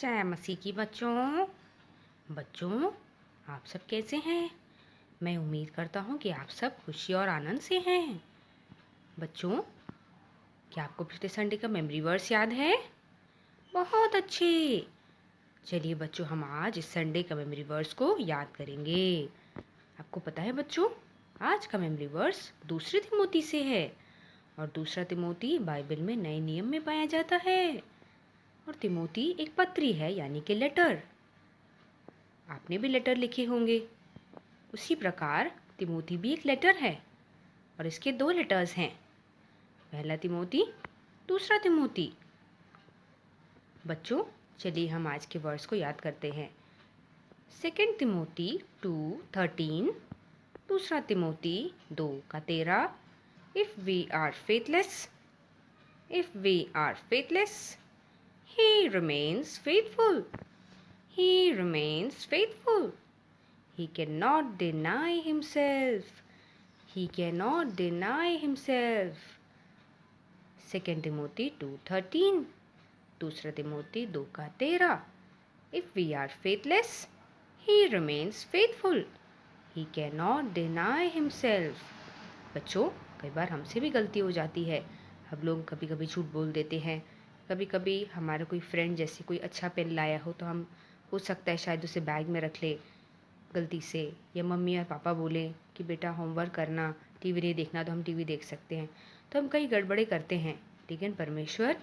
जय मसीह की बच्चों। बच्चों, आप सब कैसे हैं? मैं उम्मीद करता हूँ कि आप सब खुशी और आनंद से हैं। बच्चों, क्या आपको पिछले संडे का मेमोरी वर्स याद है? बहुत अच्छे। चलिए बच्चों, हम आज इस संडे का मेमोरी वर्स को याद करेंगे। आपको पता है बच्चों, आज का मेमोरी वर्स दूसरे तिमोती से है और दूसरा तिमोती बाइबल में नए नियम में पाया जाता है। और तिमोती एक पत्री है, यानी कि लेटर। आपने भी लेटर लिखे होंगे। उसी प्रकार तिमोती भी एक लेटर है और इसके दो लेटर्स हैं, पहला तिमोती, दूसरा तिमोती। बच्चों, चलिए हम आज के वर्स को याद करते हैं। 2 तिमोती 2:13, दूसरा तिमोती 2:13। If we are faithless, he remains faithful. He remains faithful. He cannot deny himself. He cannot deny himself. 2 तिमोती 2:13, दूसरा तिमोती 2:13। If we are faithless, he remains faithful. He cannot deny himself. बच्चों, कई बार हमसे भी गलती हो जाती है। हम लोग कभी कभी झूठ बोल देते हैं। कभी कभी हमारा कोई फ्रेंड जैसे कोई अच्छा पेन लाया हो तो हम, हो सकता है शायद उसे बैग में रख ले गलती से, या मम्मी और पापा बोले कि बेटा होमवर्क करना, टीवी नहीं देखना, तो हम टीवी देख सकते हैं। तो हम कई गड़बड़े करते हैं, लेकिन परमेश्वर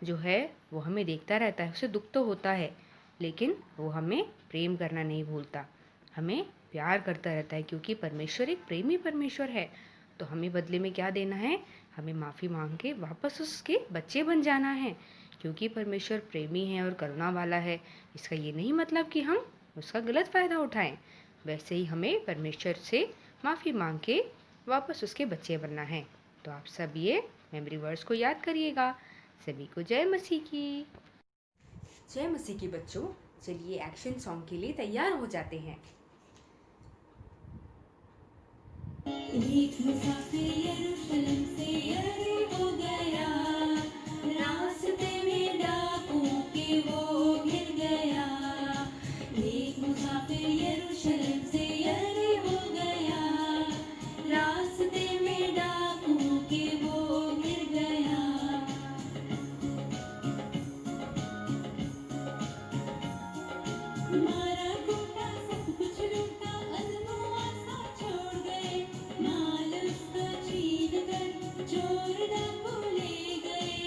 जो है वो हमें देखता रहता है। उसे दुख तो होता है, लेकिन वो हमें प्रेम करना नहीं भूलता, हमें प्यार करता रहता है, क्योंकि परमेश्वर एक प्रेमी परमेश्वर है। तो हमें बदले में क्या देना है? हमें माफ़ी मांग के वापस उसके बच्चे बन जाना है, क्योंकि परमेश्वर प्रेमी है और करुणा वाला है। इसका ये नहीं मतलब कि हम उसका गलत फ़ायदा उठाएं। वैसे ही हमें परमेश्वर से माफ़ी मांग के वापस उसके बच्चे बनना है। तो आप सब ये मेमोरी वर्ड्स को याद करिएगा। सभी को जय मसीह की। जय मसीह की बच्चों, चलिए एक्शन सॉन्ग के लिए तैयार हो जाते हैं। एक मुसाफिर यरूशलेम से यरीहो हो गया, रास्ते में डाकुओं के वो घिर गया। एक मुसाफिर यरूशलेम से यरीहो हो गया, रास्ते में डाकुओं के वो घिर गया। मारा कूटा सब कुछ लूटा, अज़मवा सा छोड़ गए, माल उसका छीन कर चोर डाकू ले गए।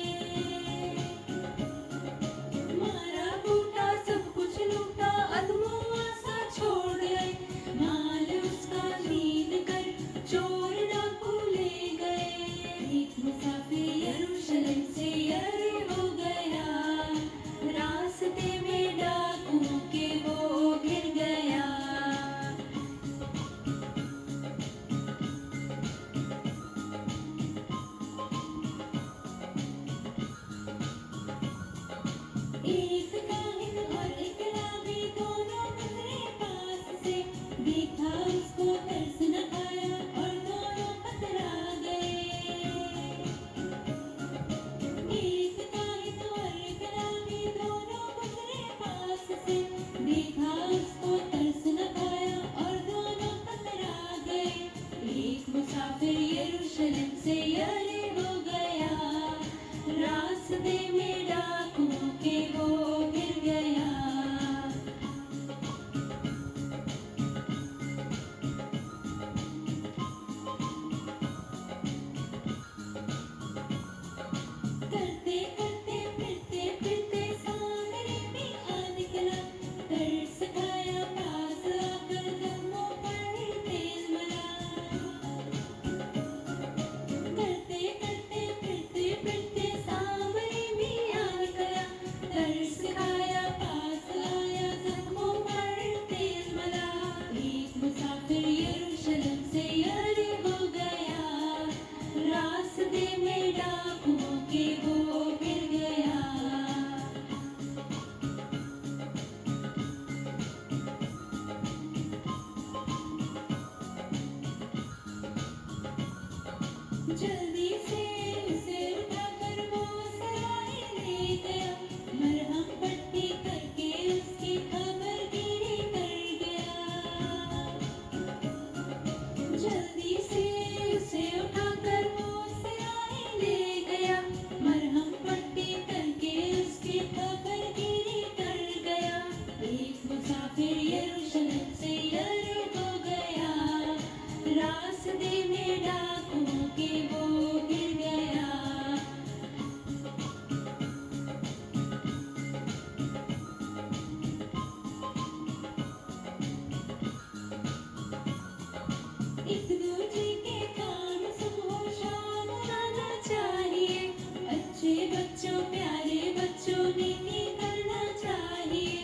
मारा कूटा सब कुछ लूटा, अज़मवा सा छोड़ गए, माल उसका छीन कर चोर डाकू ले गए। एक मुसाफिर यरूशलेम से यरीहो हो गया, रास्ते में डाकुओं के वो घिर गया। एक काहिन और एक लावी दोनों गुजरे पास से, देखा उसको तरस न आया और दोनों कतरा गए। एक काहिन और एक लावी दोनों गुजरे पास से, देखा उसको तरस न आया और दोनों कतरा गए। एक मुसाफिर यरूशलेम से यरीहो हो गया, रास्ते में डाकुओं के वो घिर गया। करते करते फिरते फिरते सामने में आ निकला, तरस खाया पास आकर जख्मों पर तेल मला। करते करते फिरते फिरते सामने में आ निकला, तरस खाया पास आया जख्मों पर तेल मला। एक मुसाफिर यरूशलेम से यरीहो हो गया, रास्ते में डाकुओं के वो घिर गया। जल्दी से उसे उठाकर वो सराय ले गया, मरहम पट्टी कर एक दूजे के काम सुबह शाम आना चाहिए। अच्छे बच्चों प्यारे बच्चों नेकी करना चाहिए।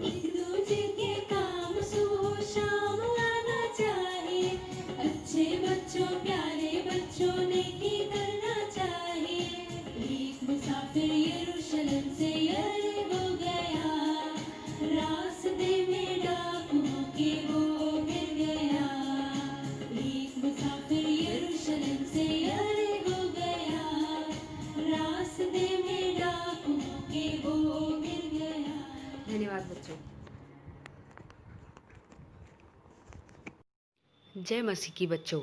एक दूजे के काम सुबह शाम आना चाहिए। अच्छे बच्चों प्यारे बच्चों नेकी करना चाहिए। एक मुसाफिर यरूशलेम से यरीहो गया, रास्ते में डाकुओं के वो गिर गया। एक मुसाफिर यरूशलेम से यरीहो गया, रास्ते में डाकुओं के वो गिर गया। धन्यवाद बच्चों। जय मसीह की बच्चों।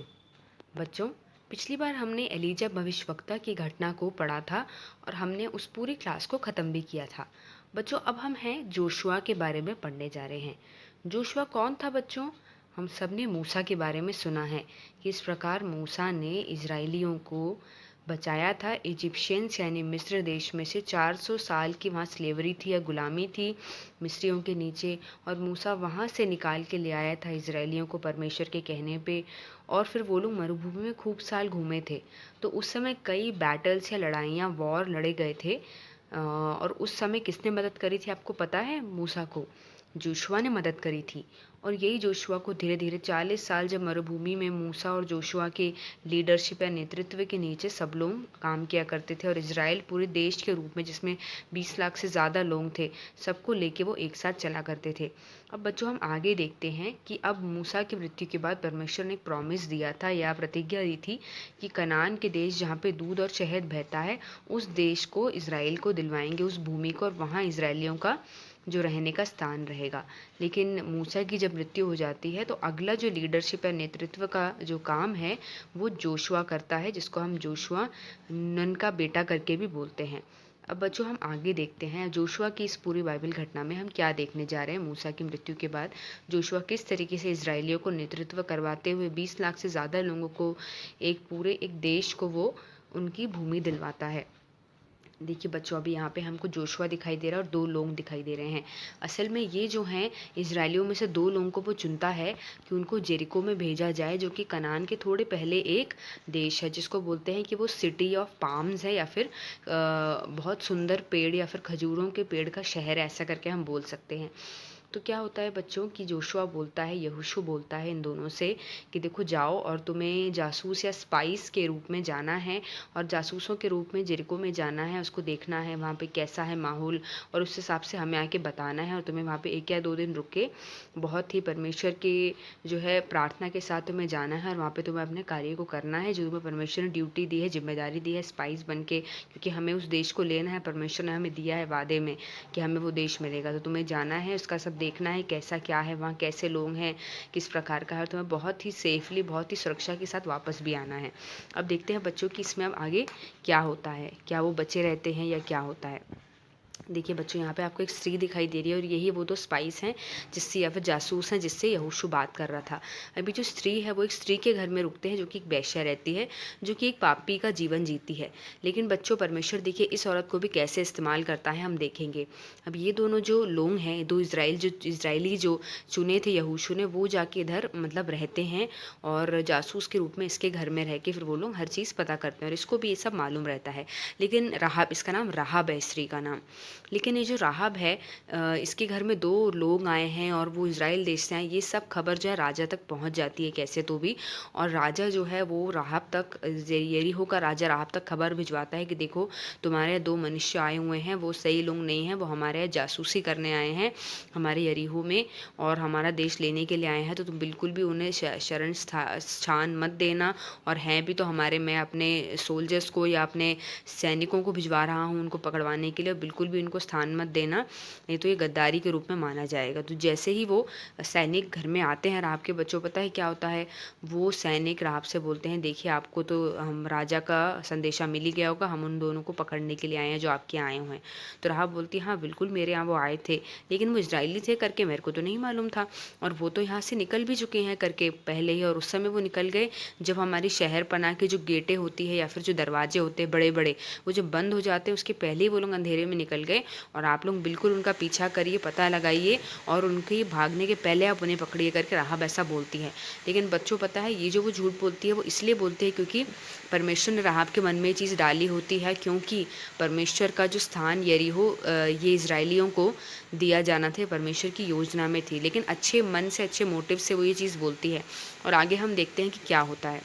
बच्चों, पिछली बार हमने एलीजा भविष्यवक्ता की घटना को पढ़ा था और हमने उस पूरी क्लास को ख़त्म भी किया था। बच्चों, अब हम हैं जोशुआ के बारे में पढ़ने जा रहे हैं। जोशुआ कौन था बच्चों? हम सब ने मूसा के बारे में सुना है कि इस प्रकार मूसा ने इजराइलियों को बचाया था इजिप्शियंस यानी मिस्र देश में से। 400 साल की वहाँ स्लेवरी थी या गुलामी थी मिस्रियों के नीचे, और मूसा वहाँ से निकाल के ले आया था इजराइलियों को परमेश्वर के कहने पे। और फिर वो लोग मरुभूमि में खूब साल घूमे थे। तो उस समय कई बैटल्स या लड़ाइयाँ वॉर लड़े गए थे। और उस समय किसने मदद करी थी आपको पता है? मूसा को जोशुआ ने मदद करी थी। और यही जोशुआ को धीरे धीरे 40 साल जब मरुभूमि में मूसा और जोशुआ के लीडरशिप या नेतृत्व के नीचे सब लोग काम किया करते थे, और इजराइल पूरे देश के रूप में जिसमें 20 लाख से ज़्यादा लोग थे, सबको लेके वो एक साथ चला करते थे। अब बच्चों, हम आगे देखते हैं कि अब मूसा की मृत्यु के बाद परमेश्वर ने एक प्रॉमिस दिया था या प्रतिज्ञा दी थी कि कनान के देश जहाँ पे दूध और शहद बहता है, उस देश को इजराइल को दिलवाएंगे, उस भूमि को, और वहाँ इजराइलियों का जो रहने का स्थान रहेगा। लेकिन मूसा की जब मृत्यु हो जाती है तो अगला जो लीडरशिप या नेतृत्व का जो काम है वो जोशुआ करता है, जिसको हम जोशुआ नन का बेटा करके भी बोलते हैं। अब बच्चों, हम आगे देखते हैं जोशुआ की इस पूरी बाइबल घटना में हम क्या देखने जा रहे हैं। मूसा की मृत्यु के बाद जोशुआ किस तरीके से इजराइलियों को नेतृत्व करवाते हुए 20 लाख से ज़्यादा लोगों को एक पूरे एक देश को वो उनकी भूमि दिलवाता है। देखिए बच्चों, अभी यहाँ पे हमको जोशुआ दिखाई दे रहा है और 2 लोग दिखाई दे रहे हैं। असल में ये जो हैं इजराइलियों में से 2 लोगों को वो चुनता है कि उनको जेरिको में भेजा जाए, जो कि कनान के थोड़े पहले एक देश है, जिसको बोलते हैं कि वो सिटी ऑफ पाम्स है, या फिर बहुत सुंदर पेड़ या फिर खजूरों के पेड़ का शहर है, ऐसा करके हम बोल सकते हैं। तो क्या होता है बच्चों कि जोशुआ बोलता है, यहोशू बोलता है इन दोनों से कि देखो जाओ और तुम्हें जासूस या स्पाइस के रूप में जाना है, और जासूसों के रूप में जेरिको में जाना है, उसको देखना है वहाँ पे कैसा है माहौल, और उस हिसाब से हमें आके बताना है। और तुम्हें वहाँ पे 1 या 2 दिन रुक के बहुत ही परमेश्वर के जो है प्रार्थना के साथ तुम्हें जाना है, और वहाँ पे तुम्हें अपने कार्य को करना है जो तुम्हें परमेश्वर ने ड्यूटी दी है, जिम्मेदारी दी है स्पाइस बन के, क्योंकि हमें उस देश को लेना है। परमेश्वर ने हमें दिया है वादे में कि हमें वो देश मिलेगा, तो तुम्हें जाना है, उसका सब देखना है कैसा क्या है वहाँ, कैसे लोग हैं, किस प्रकार का है, और तुम्हें बहुत ही सेफली, बहुत ही सुरक्षा के साथ वापस भी आना है। अब देखते हैं बच्चों कि इसमें अब आगे क्या होता है, क्या वो बचे रहते हैं या क्या होता है। देखिए बच्चों, यहाँ पे आपको एक स्त्री दिखाई दे रही है, और यही वो 2 स्पाइस हैं जिससे, या फिर जासूस हैं जिससे यहोशू बात कर रहा था। अभी जो स्त्री है वो एक स्त्री के घर में रुकते हैं जो कि एक वेश्या रहती है, जो कि एक पापी का जीवन जीती है। लेकिन बच्चों, परमेश्वर देखिए इस औरत को भी कैसे इस्तेमाल करता है, हम देखेंगे। अब ये दोनों जो लोग हैं, 2 इजराइली जो चुने थे यहोशू ने, वो जाके इधर मतलब रहते हैं, और जासूस के रूप में इसके घर में रह के फिर वो लोग हर चीज़ पता करते हैं, और इसको भी ये सब मालूम रहता है। लेकिन राहाब, इसका नाम राहाब है स्त्री का नाम। लेकिन ये जो राहाब है, इसके घर में 2 लोग आए हैं और वो इज़राइल देश से आए। ये सब खबर जो है राजा तक पहुंच जाती है कैसे तो भी, और राजा जो है वो राहाब तक, यरीहो का राजा राहाब तक खबर भिजवाता है कि देखो तुम्हारे 2 मनुष्य आए हुए हैं, वो सही लोग नहीं हैं, वो हमारे यहाँ जासूसी करने आए हैं हमारे यरीहो में, और हमारा देश लेने के लिए आए हैं, तो तुम बिल्कुल भी उन्हें शरण स्थान मत देना। और हैं भी तो हमारे, मैं अपने सोल्जर्स को या अपने सैनिकों को भिजवा रहा हूँ उनको पकड़वाने के लिए, बिल्कुल भी उनको स्थान मत देना, नहीं तो ये गद्दारी के रूप में माना जाएगा। तो जैसे ही वो सैनिक घर में आते हैं राहाब के बच्चों, पता है क्या होता है, वो सैनिक राहाब से बोलते हैं देखिए आपको तो हम राजा का संदेशा मिल ही गया होगा, हम उन दोनों को पकड़ने के लिए आए हैं जो आपके आए हुए हैं। तो राहाब बोलती है हाँ बिल्कुल मेरे यहाँ वो आए थे, लेकिन वो इजराइली थे करके मेरे को तो नहीं मालूम था, और वो तो यहाँ से निकल भी चुके हैं करके पहले ही, और उस समय वो निकल गए जब हमारी शहर पनाह की जो गेटें होती है या फिर जो दरवाजे होते हैं बड़े बड़े, वो जब बंद हो जाते हैं उसके पहले ही वो लोग अंधेरे में निकल गए, है और आप लोग बिल्कुल उनका पीछा करिए, पता लगाइए और उनके भागने के पहले आप उन्हें पकड़िए करके राहब ऐसा बोलती है। लेकिन बच्चों पता है ये जो वो झूठ बोलती है वो इसलिए बोलती है क्योंकि परमेश्वर ने राहब के मन में ये चीज़ डाली होती है, क्योंकि परमेश्वर का जो स्थान यरीहो ये इज़राइलियों को दिया जाना था, परमेश्वर की योजना में थी। लेकिन अच्छे मन से, अच्छे मोटिव से वो ये चीज़ बोलती है। और आगे हम देखते हैं कि क्या होता है।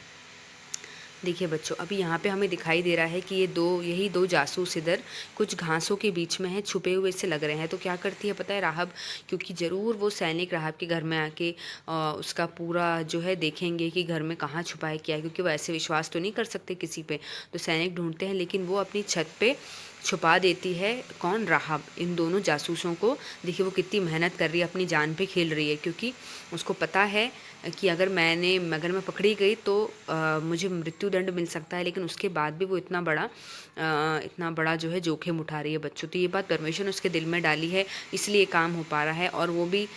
देखिए बच्चों, अभी यहाँ पे हमें दिखाई दे रहा है कि यही दो जासूस इधर कुछ घासों के बीच में हैं, छुपे हुए से लग रहे हैं। तो क्या करती है पता है राहब, क्योंकि ज़रूर वो सैनिक राहब के घर में आके उसका पूरा जो है देखेंगे कि घर में कहाँ छुपा है क्या है, क्योंकि वो ऐसे विश्वास तो नहीं कर सकते किसी पे। तो सैनिक ढूंढते हैं, लेकिन वो अपनी छत पे छुपा देती है। कौन? राहब इन दोनों जासूसों को। देखिए वो कितनी मेहनत कर रही है, अपनी जान पे खेल रही है, क्योंकि उसको पता है कि अगर मैं पकड़ी गई तो मुझे मृत्युदंड मिल सकता है। लेकिन उसके बाद भी वो इतना बड़ा जो है जोखिम उठा रही है बच्चों। तो ये बात परमेश्वर ने उसके दिल में डाली है, इसलिए काम हो पा रहा है। और वो भी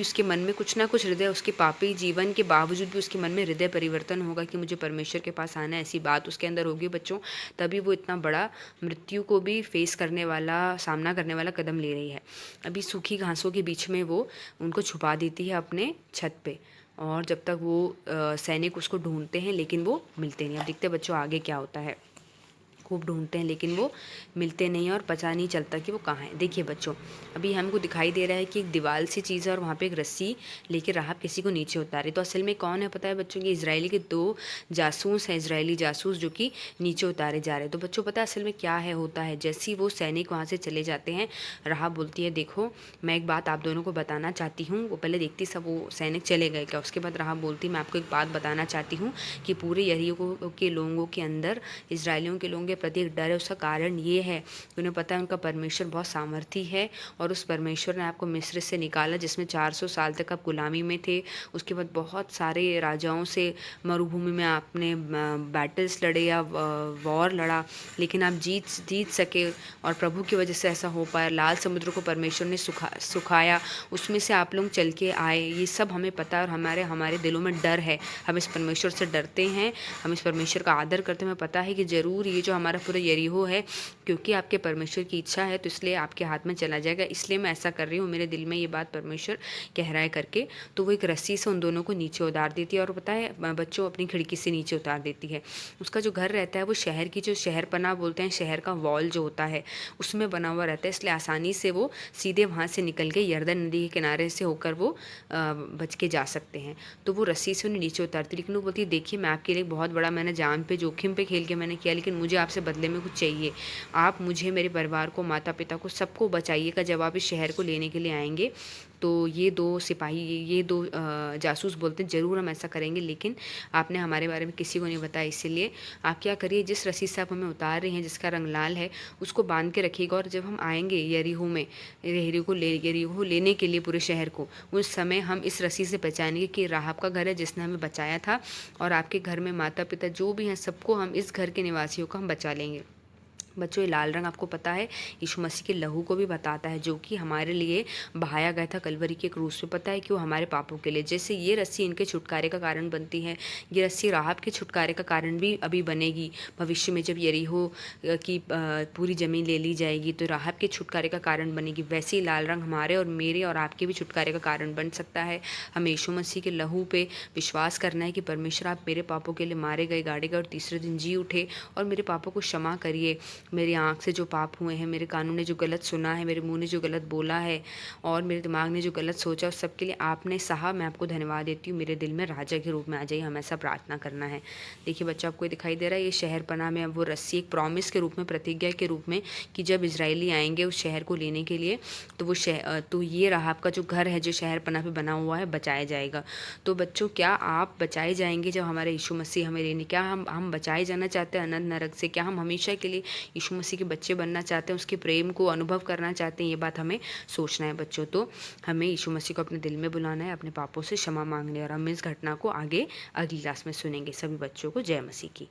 उसके मन में कुछ ना कुछ हृदय, उसके पापी जीवन के बावजूद भी उसके मन में हृदय परिवर्तन होगा कि मुझे परमेश्वर के पास आना है, ऐसी बात उसके अंदर होगी बच्चों। तभी वो इतना बड़ा मृत्यु को भी सामना करने वाला कदम ले रही है। अभी सूखी घासों के बीच में वो उनको छुपा देती है अपने छत पे। और जब तक वो सैनिक उसको ढूंढते हैं, लेकिन वो मिलते नहीं। अब देखते हैं बच्चों आगे क्या होता है। खूब ढूंढते हैं लेकिन वो मिलते नहीं और पता नहीं चलता कि वो कहाँ है। देखिए बच्चों, अभी हमको दिखाई दे रहा है कि एक दीवार सी चीज़ है और वहाँ पे एक रस्सी लेके राहब किसी को नीचे उतारे। तो असल में कौन है पता है बच्चों? ये इजरायली के दो जासूस हैं, इजरायली जासूस जो कि नीचे उतारे जा रहे हैं। तो बच्चों पता है असल में क्या है होता है, जैसे ही वो सैनिक वहाँ से चले जाते हैं, राहब बोलती है देखो मैं एक बात आप दोनों को बताना चाहती हूँ। वो पहले देखती सब वो सैनिक चले गए क्या, उसके बाद राहब बोलती मैं आपको एक बात बताना चाहती हूँ कि पूरे यरीहो के लोगों के अंदर, इजरायलियों के लोगों के प्रति एक डर है। उसका कारण ये है कि उन्हें पता है उनका परमेश्वर बहुत सामर्थी है और उस परमेश्वर ने आपको मिस्र से निकाला जिसमें 400 साल तक आप गुलामी में थे। उसके बाद बहुत सारे राजाओं से मरुभूमि में आपने बैटल्स लड़े या वॉर लड़ा, लेकिन आप जीत सके और प्रभु की वजह से ऐसा हो पाया। लाल समुद्र को परमेश्वर ने सुखाया, उसमें से आप लोग चल के आए। ये सब हमें पता है और हमारे दिलों में डर है, हम इस परमेश्वर से डरते हैं, हम इस परमेश्वर का आदर करते हैं। हमें पता है कि ज़रूर ये जो हमारा पूरा यरीहो है, क्योंकि आपके परमेश्वर की इच्छा है तो इसलिए आपके हाथ में चला जाएगा, इसलिए मैं ऐसा कर रही हूँ, मेरे दिल में ये बात परमेश्वर कह रहा है करके। तो वो एक रस्सी से उन दोनों को नीचे उतार देती है और पता है बच्चों अपनी खिड़की से नीचे उतार देती है। उसका जो घर रहता है वो शहर की, जो शहरपनाह बोलते हैं, शहर का वॉल जो होता है उसमें बना हुआ रहता है, इसलिए आसानी से वो सीधे वहाँ से निकल के यरदन नदी के किनारे से होकर वो बच के जा सकते हैं। तो वो रस्सी से उन्हें नीचे उतारती, लेकिन वो बोलती है देखिए मैं आपके लिए बहुत बड़ा, मैंने जान पे जोखिम पे खेल के मैंने किया, लेकिन मुझे आपसे बदले में कुछ चाहिए। आप मुझे, मेरे परिवार को, माता पिता को, सबको बचाइएगा जब आप इस शहर को लेने के लिए आएंगे। तो ये दो सिपाही, ये दो जासूस बोलते हैं ज़रूर हम ऐसा करेंगे, लेकिन आपने हमारे बारे में किसी को नहीं बताया, इसीलिए आप क्या करिए, जिस रस्सी से आप हमें उतार रहे हैं जिसका रंग लाल है उसको बांध के रखिएगा, और जब हम आएंगे यरीहो लेने के लिए पूरे शहर को, उस समय हम इस रस्सी से पहचानेंगे कि राहब का घर है जिसने हमें बचाया था, और आपके घर में माता पिता जो भी हैं सबको, हम इस घर के निवासियों को हम बचा लेंगे। बच्चों ये लाल रंग आपको पता है यीशु मसीह के लहू को भी बताता है, जो कि हमारे लिए बहाया गया था कलवरी के क्रूस पे। पता है क्यों? हमारे पापों के लिए। जैसे ये रस्सी इनके छुटकारे का कारण बनती है, ये रस्सी राहब के छुटकारे का कारण भी अभी बनेगी भविष्य में, जब यरीहो की पूरी ज़मीन ले ली जाएगी तो राहब के छुटकारे का कारण बनेगी। वैसे ही लाल रंग हमारे और मेरे और आपके भी छुटकारे का कारण बन सकता है। हमें यीशु मसीह के लहू पे विश्वास करना है कि परमेश्वर आप मेरे पापों के लिए मारे गए, गाड़े गए और तीसरे दिन जी उठे, और मेरे पापों को क्षमा करिए। मेरी आँख से जो पाप हुए हैं, मेरे कानों ने जो गलत सुना है, मेरे मुंह ने जो गलत बोला है और मेरे दिमाग ने जो गलत सोचा, उस सब के लिए आपने सहा, मैं आपको धन्यवाद देती हूँ। मेरे दिल में राजा के रूप में आ जाइए, हमें ऐसा प्रार्थना करना है। देखिए बच्चों आपको दिखाई दे रहा है ये शहर पनाह में अब वो रस्सी एक प्रॉमिस के रूप में, प्रतिज्ञा के रूप में, कि जब इजरायली आएंगे उस शहर को लेने के लिए तो ये राहब का जो घर है जो शहर पनाह पे बना हुआ है बचाया जाएगा। तो बच्चों क्या आप बचाए जाएंगे जब हमारे यीशु मसीह हमें लेने? क्या हम बचाए जाना चाहते हैं अनंत नरक से? क्या हम हमेशा के लिए यीशु मसीह के बच्चे बनना चाहते हैं, उसके प्रेम को अनुभव करना चाहते हैं? ये बात हमें सोचना है बच्चों। तो हमें यीशु मसीह को अपने दिल में बुलाना है, अपने पापों से क्षमा मांगने, और हम इस घटना को आगे अगली क्लास में सुनेंगे। सभी बच्चों को जय मसीह की।